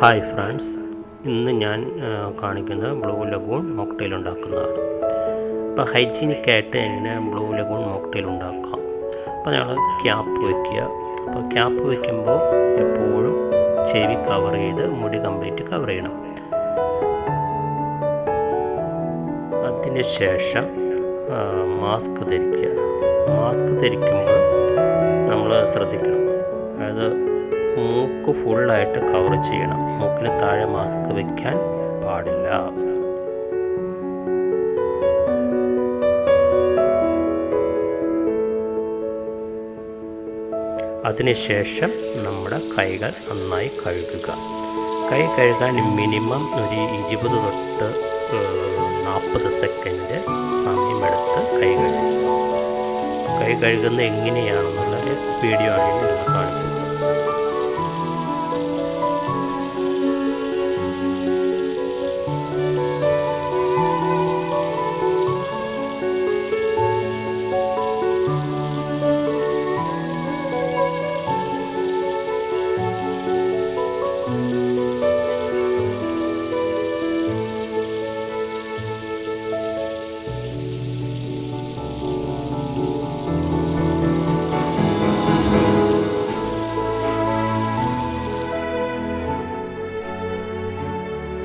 Hi friends, ഇന്ന് ഞാൻ കാണിക്കുന്നത് ബ്ലൂ ലഗൂൺ മോക്ടെയിൽ ഉണ്ടാക്കുന്നതാണ്. അപ്പോൾ ഹൈജീനിക്കായിട്ട് എങ്ങനെ ബ്ലൂ ലഗൂൺ മോക്ടെയിൽ ഉണ്ടാക്കാം. അപ്പോൾ ഞങ്ങൾ ക്യാപ്പ് വയ്ക്കുക. അപ്പോൾ ക്യാപ്പ് വയ്ക്കുമ്പോൾ എപ്പോഴും ചെവി കവർ ചെയ്ത് മുടി കംപ്ലീറ്റ് കവർ ചെയ്യണം. അതിന് ശേഷം മാസ്ക് ധരിക്കുക. മാസ്ക് ധരിക്കുമ്പോൾ നമ്മൾ ശ്രദ്ധിക്കണം, അതായത് മൂക്ക് ഫുള്ളായിട്ട് കവർ ചെയ്യണം. മൂക്കിന് താഴെ മാസ്ക് വയ്ക്കാൻ പാടില്ല. അതിനുശേഷം നമ്മുടെ കൈകൾ നന്നായി കഴുകുക. കൈ കഴുകാൻ മിനിമം ഒരു 20 തൊട്ട് 40 സെക്കൻഡ് സമയമെടുത്ത് കൈ കഴുകുക. കൈ കഴുകുന്നത് എങ്ങനെയാണെന്നുള്ള വീഡിയോ ആണ് നിങ്ങൾ കാണിക്കുന്നത്.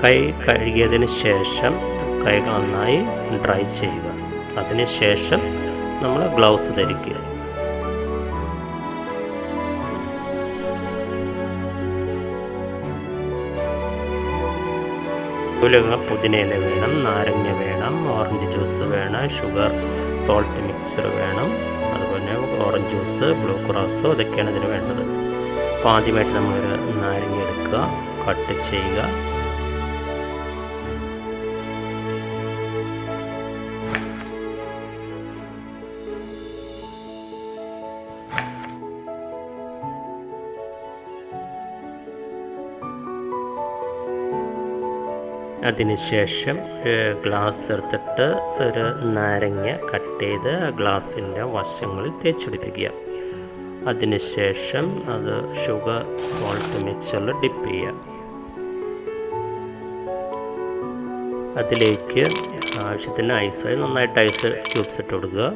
കൈ കഴുകിയതിന് ശേഷം കൈകൾ നന്നായി ഡ്രൈ ചെയ്യുക. അതിനുശേഷം നമ്മൾ ഗ്ലൗസ് ധരിക്കുക. പുതിനയില വേണം, നാരങ്ങ വേണം, ഓറഞ്ച് ജ്യൂസ് വേണം, ഷുഗർ സോൾട്ട് മിക്സർ വേണം, അതുപോലെ ഓറഞ്ച് ജ്യൂസ്, ബ്ലൂ ക്രോസോ, ഇതൊക്കെയാണ് ഇതിന് വേണ്ടത്. അപ്പോൾ ആദ്യമായിട്ട് നമ്മളൊരു നാരങ്ങ എടുക്കുക, കട്ട് ചെയ്യുക. അതിനുശേഷം ഒരു ഗ്ലാസ് എടുത്തിട്ട് ഒരു നാരങ്ങ കട്ട് ചെയ്ത് ഗ്ലാസിൻ്റെ വശങ്ങളിൽ തേച്ചുപിടിപ്പിക്കുക. അതിനുശേഷം അത് ഷുഗർ സോൾട്ട് മിക്സറിൽ ഡിപ്പ് ചെയ്യുക. അതിലേക്ക് ആവശ്യത്തിന് ഐസ്, നന്നായിട്ട് ഐസ് ക്യൂബ്സ് ഇട്ട് കൊടുക്കുക.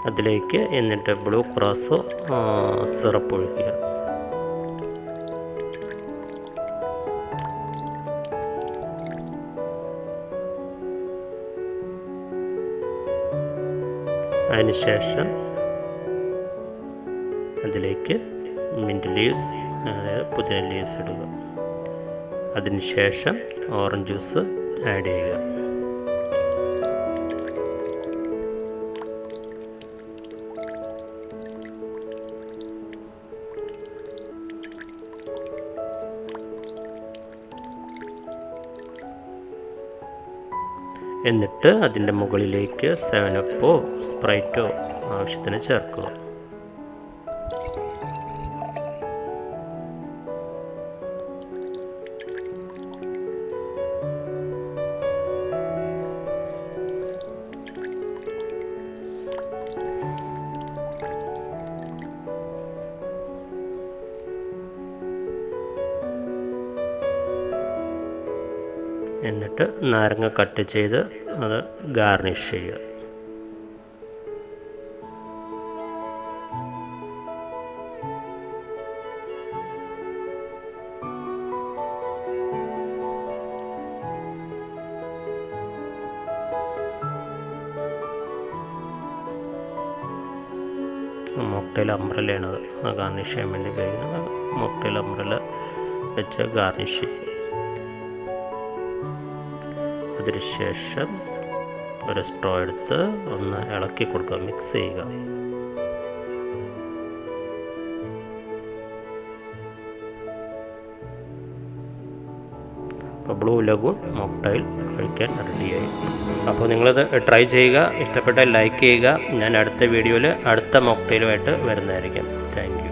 അതിലേക്ക് എന്നിട്ട് ബ്ലൂ ക്രോസോ സിറപ്പ് ഒഴിക്കുക. അതിനുശേഷം അതിലേക്ക് മിൻറ്റ് ലീവ്സ്, പുതിന ലീവ്സ് ഇടുക. അതിനുശേഷം ഓറഞ്ച് ജ്യൂസ് ആഡ് ചെയ്യുക. എന്നിട്ട് അതിൻ്റെ മുകളിലേക്ക് 7-അപ്പോ സ്പ്രൈറ്റോ ആവശ്യത്തിന് ചേർക്കുക. എന്നിട്ട് നാരങ്ങ കട്ട് ചെയ്ത് അത് ഗാർണിഷ് ചെയ്യുക. മോക്ടെയിൽ അംബ്രല്ലയാണ് ഗാർണിഷ് ചെയ്യാൻ വേണ്ടി ഉപയോഗിക്കുന്നത്. മോക്ടെയിൽ അംബ്രല്ല വെച്ച് ഗാർണിഷ് ചെയ്യുക. അതിനുശേഷം ഒരു സ്ട്രോ എടുത്ത് ഒന്ന് ഇളക്കി കൊടുക്കുക, മിക്സ് ചെയ്യുക. അപ്പോൾ ബ്ലൂ ലഗൂൺ മോക്ടെയിൽ കഴിക്കാൻ റെഡിയായി. അപ്പോൾ നിങ്ങളിത് ട്രൈ ചെയ്യുക. ഇഷ്ടപ്പെട്ടാൽ ലൈക്ക് ചെയ്യുക. ഞാൻ അടുത്ത വീഡിയോയിൽ അടുത്ത മോക്ടെയിലുമായിട്ട് വരുന്നതായിരിക്കും. Thank you.